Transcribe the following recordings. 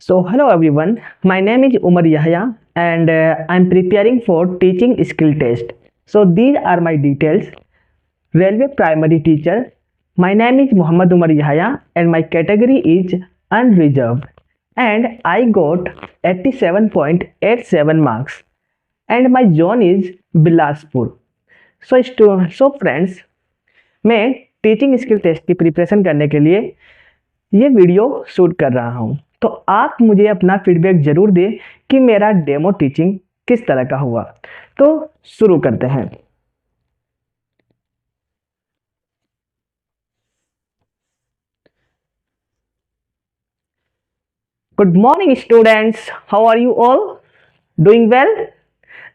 So, hello everyone. My name is Umar Yahya and I'm preparing for teaching skill test. So, these are my details. Railway primary teacher. My name is Muhammad Umar Yahya and my category is unreserved. And I got 87.87 marks. And my zone is Bilaspur. So friends, मैं teaching skill test की preparation करने के लिए ये video shoot कर रहा हूँ। तो आप मुझे अपना फीडबैक ज़रूर दें कि मेरा डेमो टीचिंग किस तरह का हुआ। तो शुरू करते हैं। Good morning students, how are you all? Doing well?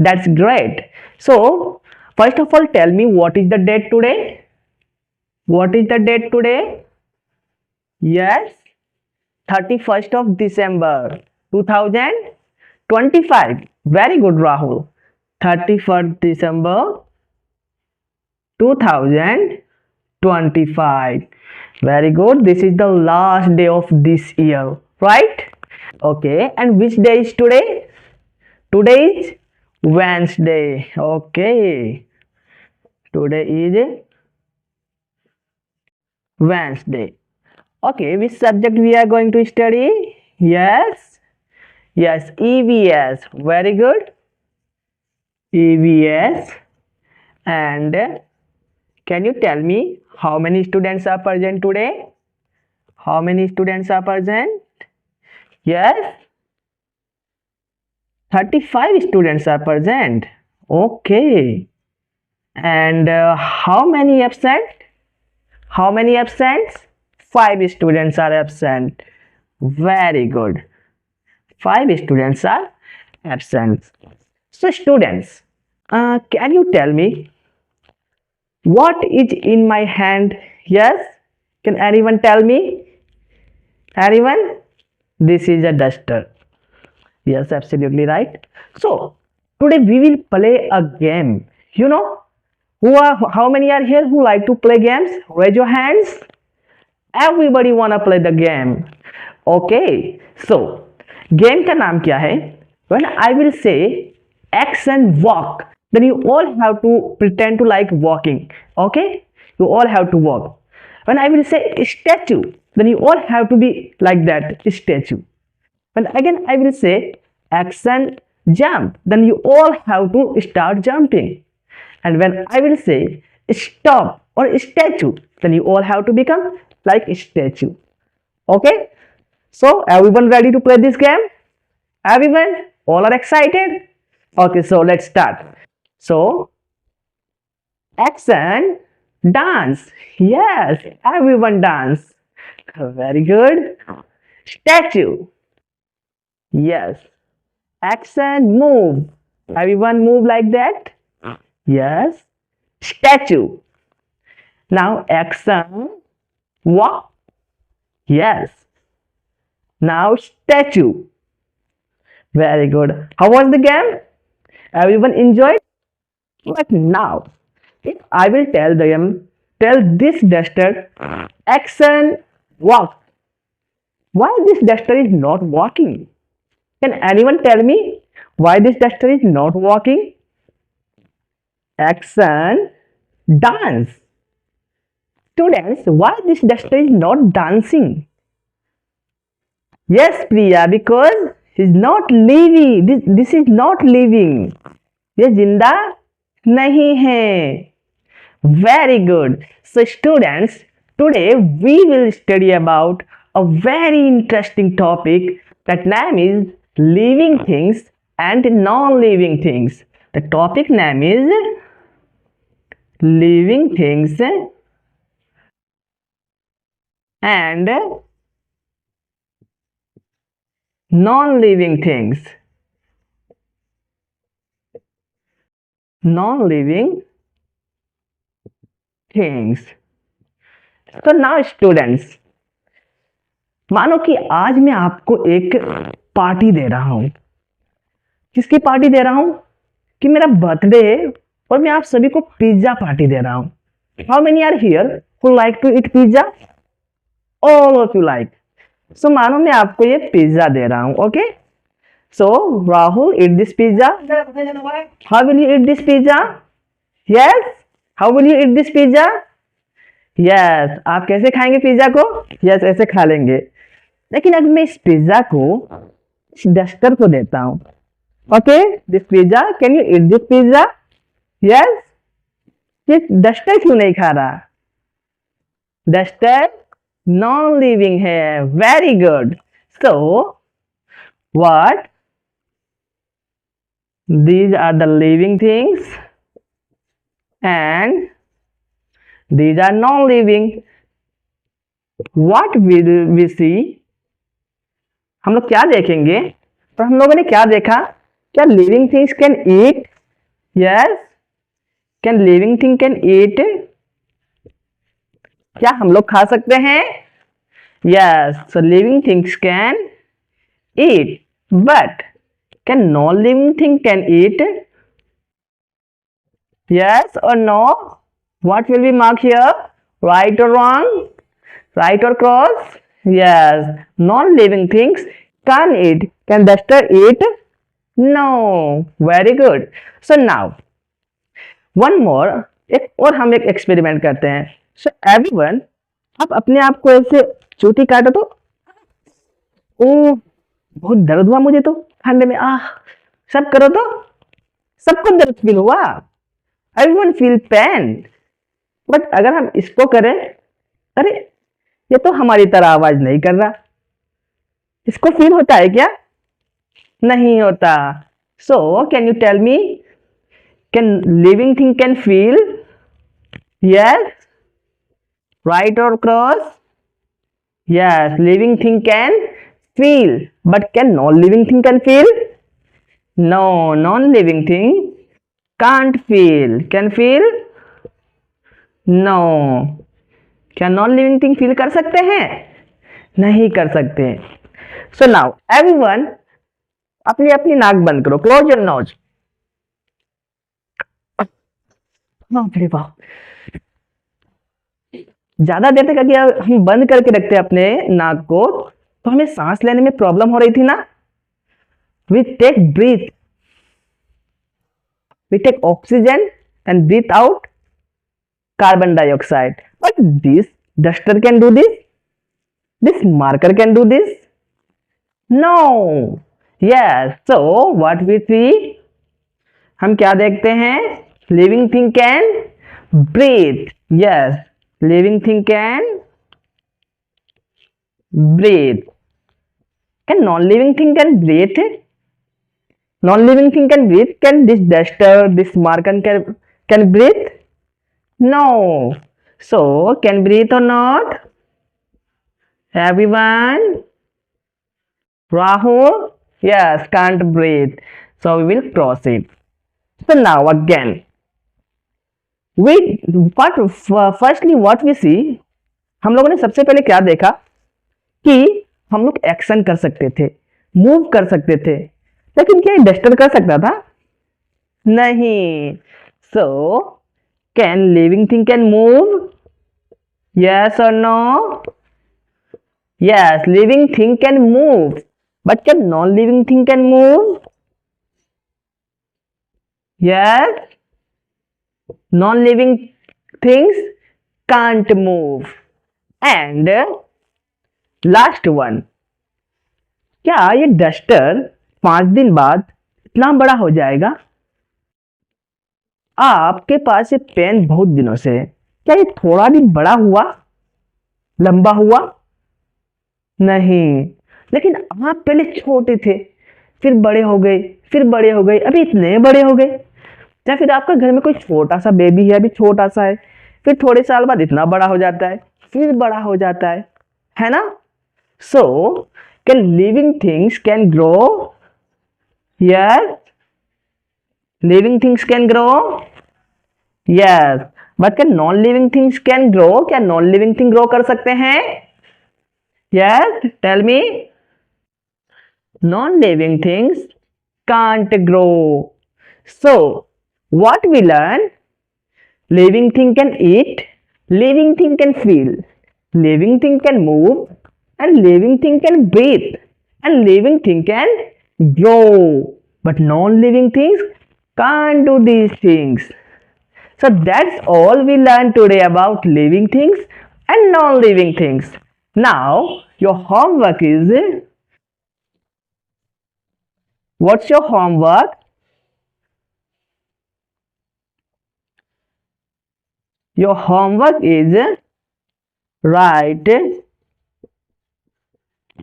That's great. So first of all tell me what is the date today? What is the date today? Yes, 31st of December 2025. Very good, Rahul. 31st December 2025. Very good. This is the last day of this year, right? Okay. And which day is today? Today is Wednesday. Okay. Today is Wednesday. Okay, which subject we are going to study? Yes, EVS. Very good. EVS. And can you tell me how many students are present today? How many students are present? Yes, 35 students are present. Okay. And how many absent? How many absents? 5 students are absent. Very good. 5 students are absent. So students, can you tell me what is in my hand? Yes, can anyone tell me? Anyone? This is a duster. Yes, absolutely right. So today we will play a game. You know, how many are here who like to play games? Raise your hands. Everybody wanna play the game. Okay, so game का नाम क्या है? When I will say action walk, then you all have to pretend to like walking. Okay, you all have to walk. When I will say statue, then you all have to be like that statue. When again I will say action jump, then you all have to start jumping. And when I will say stop or statue, then you all have to become like a statue. Okay, so everyone ready to play this game? Everyone, all are excited? Okay, so let's start. So action dance. Yes, everyone dance. Very good. Statue. Yes. Action move. Everyone move like that. Yes. Statue. Now action walk. Yes. Now statue. Very good. How was the game? Everyone enjoyed? But now, if I will tell them, tell this duster, action walk. Why this duster is not walking? Can anyone tell me why this duster is not walking? Action dance. Students, why this duster is not dancing? Yes, Priya, because he's not living. This is not living. ये जिंदा नहीं है. Very good. So students, today we will study about a very interesting topic. That name is living things and non-living things. The topic name is living things and non-living things. Non-living things. So now students, मानो कि आज मैं आपको एक party दे रहा हूं. किसकी party दे रहा हूं? कि मेरा बर्थडे है और मैं आप सभी को पिज्जा पार्टी दे रहा हूं. How many are here who like to eat pizza? All of you like. सो मानो मैं आपको ये पिज्जा दे रहा हूं, okay. So Rahul, eat this pizza. How will you eat this pizza? Yes, how will you eat this pizza? Yes, आप कैसे खाएंगे pizza को? यस, ऐसे खा लेंगे। लेकिन अगर मैं इस पिज्जा को इस डस्टर को देता हूं, okay, this pizza, can you eat this pizza? Yes, ये डस्टर क्यों नहीं खा रहा? डस्टर नॉन लिविंग है। Very good. So what these are the living things and these are non-living. What will we see? हम लोग क्या देखेंगे? तो हम लोगों ने क्या देखा? क्या living things can eat? Yes, can living thing can eat? क्या हम लोग खा सकते हैं? Yes, so living things can eat, but can non-living thing can eat? Yes or no? What will we mark here? Right or wrong? Right or cross? Yes, non-living things can eat. Can duster eat? No. Very good. So now one more, एक और हम एक experiment करते हैं। So everyone, आप अपने आप को ऐसे चूटी काटो तो, ओ बहुत दर्द हुआ मुझे तो ठंड में, सब करो तो सबको दर्द फील हुआ। Everyone feel pain. बट अगर हम इसको करें, अरे ये तो हमारी तरह आवाज नहीं कर रहा, इसको फील होता है क्या? नहीं होता। So can you tell me, can living thing can feel? Yes, right और cross? Yes, living thing can feel, but can non-living thing can feel? No, non-living thing can't feel. Can feel? No. क्या non-living thing feel कर सकते हैं? नहीं कर सकते। So now everyone, अपनी अपनी नाक बंद करो। Close your nose. अरे वाह, ज्यादा देर तक अगर हम बंद करके रखते हैं अपने नाक को तो हमें सांस लेने में प्रॉब्लम हो रही थी ना। We take breath, we take oxygen and breathe out carbon dioxide. But this duster can do this, this marker can do this? No. Yes, so what we see, हम क्या देखते हैं? Living thing can breathe. Yes, living thing can breathe. Can non-living thing can breathe? Non-living thing can breathe? Can this duster, this marker can breathe? No. So can breathe or not? Everyone? Rahul? Yes, can't breathe. So we will cross it. So now again, firstly what we see, हम लोगों ने सबसे पहले क्या देखा कि हम लोग एक्शन कर सकते थे, मूव कर सकते थे, लेकिन क्या ये डस्टर कर सकता था? नहीं। So can living thing can move? Yes और no? Yes, living thing can move, but can non living thing can move? Yes, non living things can't move. And last one, क्या ये डस्टर 5 दिन बाद इतना बड़ा हो जाएगा? आपके पास ये पेन बहुत दिनों से, क्या ये थोड़ा भी बड़ा हुआ, लंबा हुआ? नहीं। लेकिन आप पहले छोटे थे, फिर बड़े हो गए, फिर बड़े हो गए, अभी इतने बड़े हो गए। या फिर आपका घर में कोई छोटा सा बेबी है, अभी छोटा सा है, फिर थोड़े साल बाद इतना बड़ा हो जाता है, फिर बड़ा हो जाता है ना? So, can living things can grow? Yes. Living things can grow? Yes. But can non-living things can grow? क्या non-living thing grow कर सकते हैं? Yes. Tell me. Non-living things can't grow. So, what we learn? Living thing can eat. Living thing can feel. Living thing can move. and living thing can breathe, and living thing can grow, but non-living things can't do these things. So that's all we learned today about living things and non-living things. Now your homework is, what's your homework? Your homework is write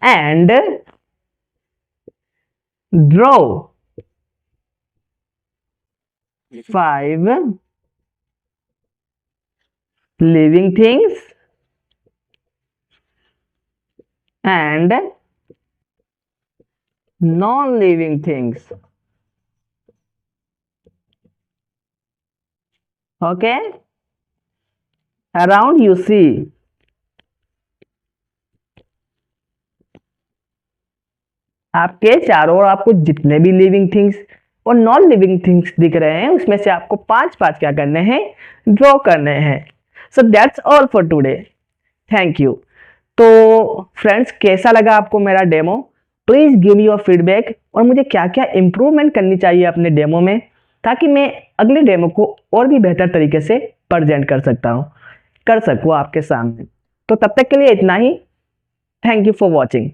and draw 5 living things and non-living things. Okay, around you see आपके चारों ओर आपको जितने भी living things और non living things दिख रहे हैं उसमें से आपको 5 क्या करने हैं, ड्रॉ करने हैं. So that's all for today. Thank you. तो फ्रेंड्स, कैसा लगा आपको मेरा demo? Please give me your feedback और मुझे क्या क्या इम्प्रूवमेंट करनी चाहिए अपने डेमो में, ताकि मैं अगले डेमो को और भी बेहतर तरीके से प्रेजेंट कर सकूँ आपके सामने. तो तब तक के लिए इतना ही. Thank you for watching.